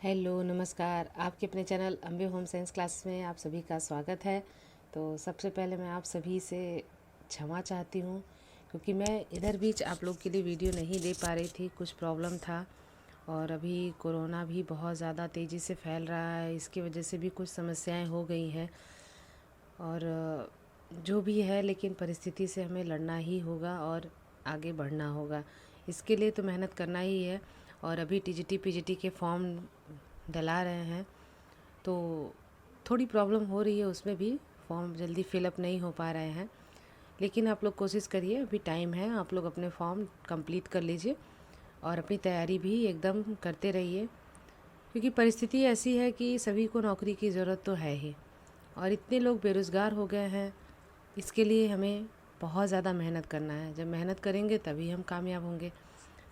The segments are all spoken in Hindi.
हेलो नमस्कार। आपके अपने channel Ambe home science classes में आप सभी का स्वागत है। तो सबसे पहले मैं आप सभी से क्षमा चाहती हूँ क्योंकि मैं इधर बीच आप लोग के लिए वीडियो नहीं दे पा रही थी, कुछ प्रॉब्लम था। और अभी कोरोना भी बहुत ज़्यादा तेज़ी से फैल रहा है, इसकी वजह से भी कुछ समस्याएं हो गई हैं। और जो भी है, लेकिन परिस्थिति से हमें लड़ना ही होगा और आगे बढ़ना होगा। इसके लिए तो मेहनत करना ही है। और अभी टीजीटी पीजीटी के फॉर्म डला रहे हैं, तो थोड़ी प्रॉब्लम हो रही है, उसमें भी फॉर्म जल्दी फिलअप नहीं हो पा रहे हैं। लेकिन आप लोग कोशिश करिए, अभी टाइम है, आप लोग अपने फॉर्म कंप्लीट कर लीजिए और अपनी तैयारी भी एकदम करते रहिए, क्योंकि परिस्थिति ऐसी है कि सभी को नौकरी की ज़रूरत तो है ही। और इतने लोग बेरोज़गार हो गए हैं, इसके लिए हमें बहुत ज़्यादा मेहनत करना है। जब मेहनत करेंगे तभी हम कामयाब होंगे।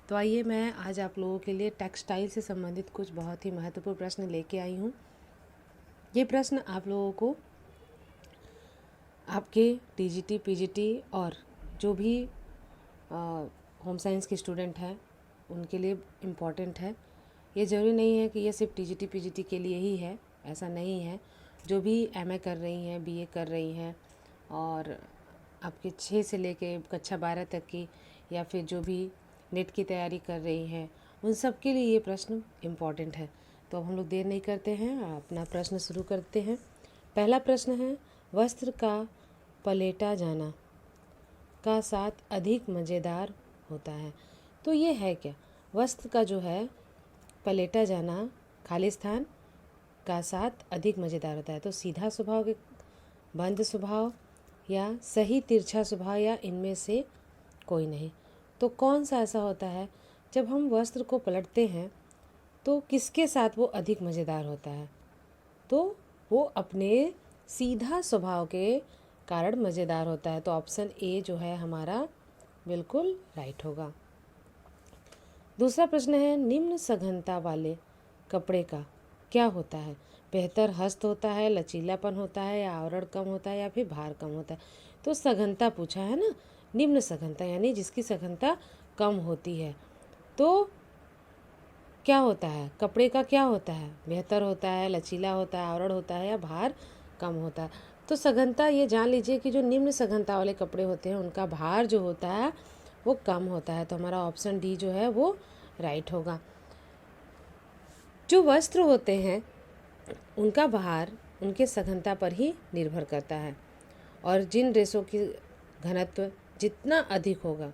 तो आइए, मैं आज आप लोगों के लिए टेक्सटाइल से संबंधित कुछ बहुत ही महत्वपूर्ण प्रश्न लेके आई हूँ। ये प्रश्न आप लोगों को आपके टीजीटी पीजीटी और जो भी होम साइंस के स्टूडेंट हैं उनके लिए इम्पॉर्टेंट है। ये ज़रूरी नहीं है कि ये सिर्फ टीजीटी पीजीटी के लिए ही है, ऐसा नहीं है। जो भी एमए कर रही हैं, बीए कर रही हैं और आपके 6 से लेके कक्षा 12 तक की, या फिर जो भी नेट की तैयारी कर रही हैं, उन सब के लिए ये प्रश्न इम्पॉर्टेंट है। तो अब हम लोग देर नहीं करते हैं, अपना प्रश्न शुरू करते हैं। पहला प्रश्न है, वस्त्र का पलेटा जाना का साथ अधिक मज़ेदार होता है। तो ये है क्या? वस्त्र का जो है पलेटा जाना खाली स्थान का साथ अधिक मज़ेदार होता है। तो सीधा स्वभाव के बंद स्वभाव या सही तिरछा स्वभाव या इनमें से कोई नहीं। तो कौन सा ऐसा होता है जब हम वस्त्र को पलटते हैं तो किसके साथ वो अधिक मज़ेदार होता है? तो वो अपने सीधा स्वभाव के कारण मज़ेदार होता है। तो ऑप्शन ए जो है हमारा बिल्कुल राइट होगा। दूसरा प्रश्न है, निम्न सघनता वाले कपड़े का क्या होता है? बेहतर हस्त होता है, लचीलापन होता है, या आवरण कम होता है, या फिर भार कम होता है? तो सघनता पूछा है ना, निम्न सघनता यानी जिसकी सघनता कम होती है। तो क्या होता है? कपड़े का क्या होता है? बेहतर होता है, लचीला होता है, आवरण होता है, या भार कम होता है? तो सघनता, ये जान लीजिए कि जो निम्न सघनता वाले कपड़े होते हैं उनका भार जो होता है वो कम होता है। तो हमारा ऑप्शन डी जो है वो राइट होगा। जो वस्त्र होते हैं उनका भार उनके सघनता पर ही निर्भर करता है, और जिन रेशों की घनत्व जितना अधिक होगा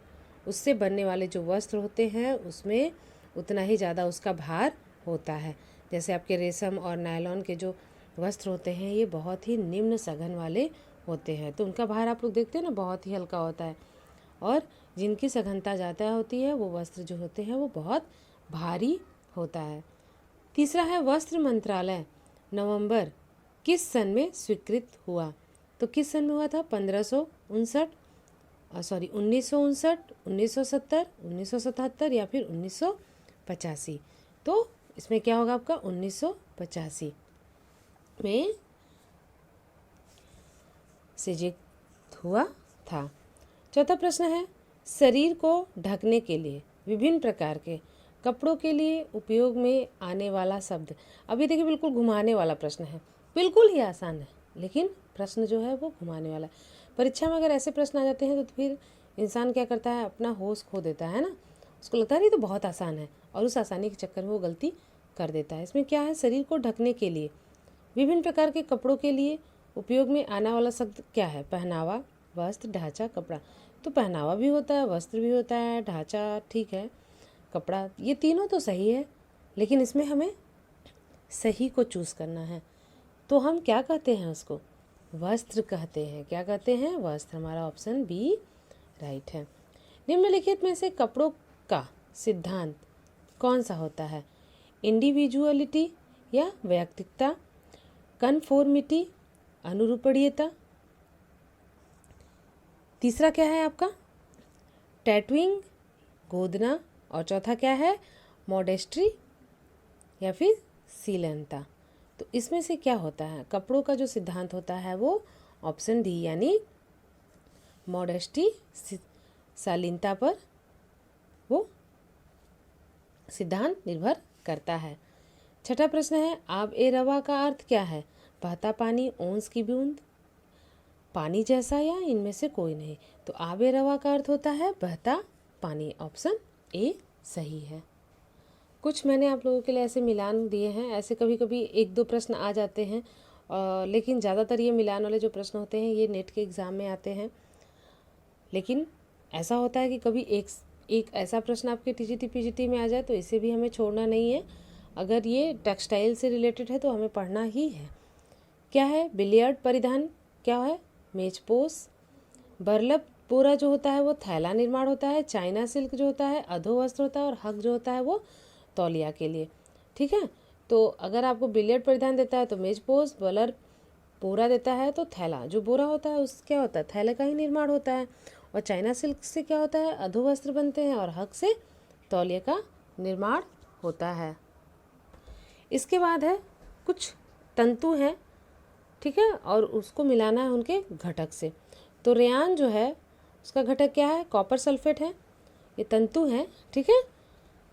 उससे बनने वाले जो वस्त्र होते हैं उसमें उतना ही ज़्यादा उसका भार होता है। जैसे आपके रेशम और नायलॉन के जो वस्त्र होते हैं ये बहुत ही निम्न सघन वाले होते हैं, तो उनका भार आप लोग देखते हैं ना, बहुत ही हल्का होता है। और जिनकी सघनता ज़्यादा होती है वो वस्त्र जो होते हैं वो बहुत भारी होता है। तीसरा है, वस्त्र मंत्रालय नवंबर किस सन में स्वीकृत हुआ? तो किस सन में हुआ था? 1959, 1970, 1977 या फिर 1985? तो इसमें क्या होगा आपका? 1985 में सृजित हुआ था। चौथा प्रश्न है, शरीर को ढकने के लिए विभिन्न प्रकार के कपड़ों के लिए उपयोग में आने वाला शब्द। अभी देखिए, बिल्कुल घुमाने वाला प्रश्न है, बिल्कुल ही आसान है, लेकिन प्रश्न जो है वो घुमाने वाला है। परीक्षा में अगर ऐसे प्रश्न आ जाते हैं तो फिर इंसान क्या करता है, अपना होश खो देता है ना। उसको लगता है नहीं तो बहुत आसान है, और उस आसानी के चक्कर में वो गलती कर देता है। इसमें क्या है, शरीर को ढकने के लिए विभिन्न प्रकार के कपड़ों के लिए उपयोग में आने वाला शब्द क्या है? पहनावा, वस्त्र, ढांचा, कपड़ा। तो पहनावा भी होता है, वस्त्र भी होता है, ढांचा ठीक है, कपड़ा, ये तीनों तो सही है, लेकिन इसमें हमें सही को चूज़ करना है। तो हम क्या कहते हैं उसको? वस्त्र कहते हैं। क्या कहते हैं? वस्त्र। हमारा ऑप्शन बी राइट है। निम्नलिखित में से कपड़ों का सिद्धांत कौन सा होता है? इंडिविजुअलिटी या वैयक्तिकता, कन्फॉर्मिटी, अनुरूपणीयता। तीसरा क्या है आपका? टैटूइंग, गोदना, और चौथा क्या है? मॉडेस्ट्री या फिर शीलनता। तो इसमें से क्या होता है? कपड़ों का जो सिद्धांत होता है वो ऑप्शन डी यानी मॉडेस्टी, शालीनता पर वो सिद्धांत निर्भर करता है। छठा प्रश्न है, आब ए रवा का अर्थ क्या है? बहता पानी, ओंस की बूंद, पानी जैसा या इनमें से कोई नहीं। तो आब ए रवा का अर्थ होता है बहता पानी। ऑप्शन ए सही है। कुछ मैंने आप लोगों के लिए ऐसे मिलान दिए हैं। ऐसे कभी कभी एक दो प्रश्न आ जाते हैं, लेकिन ज़्यादातर ये मिलान वाले जो प्रश्न होते हैं ये नेट के एग्ज़ाम में आते हैं। लेकिन ऐसा होता है कि कभी एक ऐसा प्रश्न आपके टीजीटी पीजीटी में आ जाए तो इसे भी हमें छोड़ना नहीं है। अगर ये टेक्सटाइल से रिलेटेड है तो हमें पढ़ना ही है। क्या है? बिलियर्ड परिधान क्या है? मेजपोश। बर्लप बोरा जो होता है वो थैला निर्माण होता है। चाइना सिल्क जो होता है अधोवस्त्र होता है। और हग जो होता है वो तौलिया के लिए। ठीक है, तो अगर आपको बिलियर्ड परिधान देता है तो मेजपोश, बर्लप बोरा देता है तो थैला, जो बोरा होता है उस क्या होता है? थैले का ही निर्माण होता है। और चाइना सिल्क से क्या होता है? अधोवस्त्र बनते हैं। और हग से तौलिया का निर्माण होता है। इसके बाद है कुछ तंतु हैं, ठीक है, और उसको मिलाना है उनके घटक से। तो रेयान जो है उसका घटक क्या है? कॉपर सल्फेट है। ये तंतु हैं, ठीक है,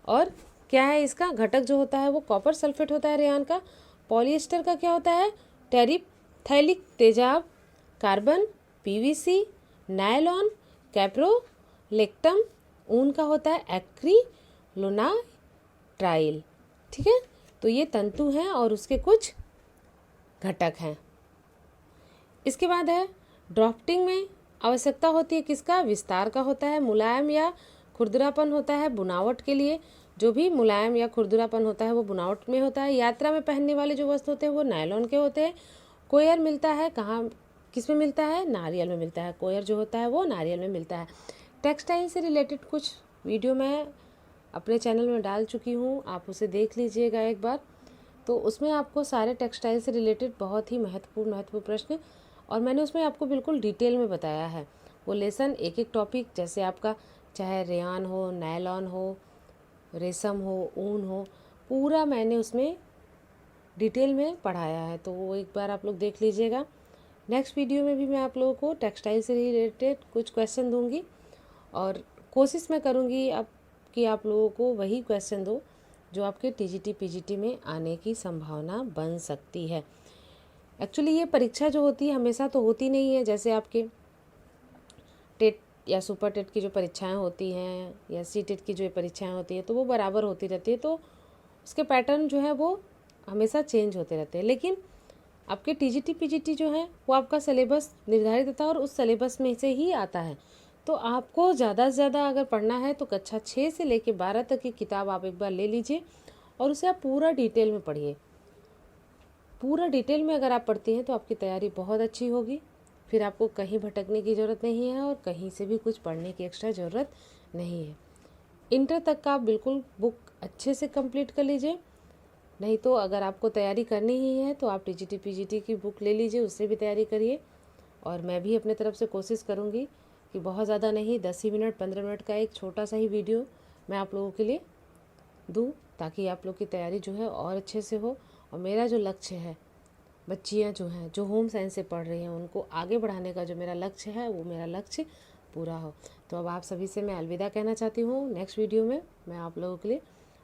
और क्या है इसका घटक जो होता है वो कॉपर सल्फेट होता है रेयान का। पॉलिएस्टर का क्या होता है? थैलिक तेजाब, कार्बन, पीवीसी, नायलॉन, कैप्रोलेक्टम। ऊन का होता है एक्रिलोनाइट्राइल। ठीक है, तो ये तंतु हैं और उसके कुछ घटक हैं। इसके बाद है ड्राफ्टिंग में आवश्यकता होती है किसका? विस्तार का होता है। मुलायम या खुरदरापन होता है बुनावट के लिए। जो भी मुलायम या खुरदरापन होता है वो बुनावट में होता है। यात्रा में पहनने वाले जो वस्त्र होते हैं वो नायलॉन के होते हैं। कोयर मिलता है कहाँ, किस में मिलता है? नारियल में मिलता है। कोयर जो होता है वो नारियल में मिलता है। टेक्सटाइल से रिलेटेड कुछ वीडियो मैं अपने चैनल में डाल चुकी हूँ, आप उसे देख लीजिएगा एक बार। तो उसमें आपको सारे टेक्सटाइल से रिलेटेड बहुत ही महत्वपूर्ण प्रश्न, और मैंने उसमें आपको बिल्कुल डिटेल में बताया है। वो लेसन एक एक टॉपिक, जैसे आपका चाहे रेयान हो, नायलॉन हो, रेशम हो, ऊन हो, पूरा मैंने उसमें डिटेल में पढ़ाया है। तो वो एक बार आप लोग देख लीजिएगा। नेक्स्ट वीडियो में भी मैं आप लोगों को टेक्सटाइल से रिलेटेड कुछ क्वेश्चन दूंगी, और कोशिश मैं करूंगी कि आप लोगों को वही क्वेश्चन दो जो आपके टीजीटी पीजीटी में आने की संभावना बन सकती है। एक्चुअली ये परीक्षा जो होती है हमेशा तो होती नहीं है। जैसे आपके टेट या सुपर टेट की जो परीक्षाएं होती हैं या सी टेट की जो परीक्षाएं होती हैं तो वो बराबर होती रहती है, तो उसके पैटर्न जो है वो हमेशा चेंज होते रहते हैं। लेकिन आपके टीजीटी पीजीटी जो है वो आपका सिलेबस निर्धारित होता है और उस सिलेबस में से ही आता है। तो आपको ज़्यादा से ज़्यादा अगर पढ़ना है तो कक्षा 6 से लेकर 12 तक की किताब आप एक बार ले लीजिए और उसे आप पूरा डिटेल में पढ़िए। पूरा डिटेल में अगर आप पढ़ती हैं तो आपकी तैयारी बहुत अच्छी होगी। फिर आपको कहीं भटकने की ज़रूरत नहीं है और कहीं से भी कुछ पढ़ने की एक्स्ट्रा ज़रूरत नहीं है। इंटर तक का आप बिल्कुल बुक अच्छे से कंप्लीट कर लीजिए। नहीं तो अगर आपको तैयारी करनी ही है तो आप टीजीटी पीजीटी की बुक ले लीजिए, उससे भी तैयारी करिए। और मैं भी अपने तरफ से कोशिश करूँगी कि बहुत ज़्यादा नहीं, 10 ही मिनट 15 मिनट का एक छोटा सा ही वीडियो मैं आप लोगों के लिए दूँ, ताकि आप लोग की तैयारी जो है और अच्छे से हो। और मेरा जो लक्ष्य है, बच्चियाँ जो हैं जो होम साइंस से पढ़ रही हैं उनको आगे बढ़ाने का जो मेरा लक्ष्य है वो मेरा लक्ष्य पूरा हो। तो अब आप सभी से मैं अलविदा कहना चाहती हूँ। नेक्स्ट वीडियो में मैं आप लोगों के लिए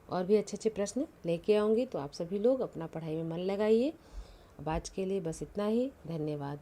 और भी अच्छे अच्छे प्रश्न लेके आऊँगी। तो आप सभी लोग अपना पढ़ाई में मन लगाइए। अब आज के लिए बस इतना ही। धन्यवाद।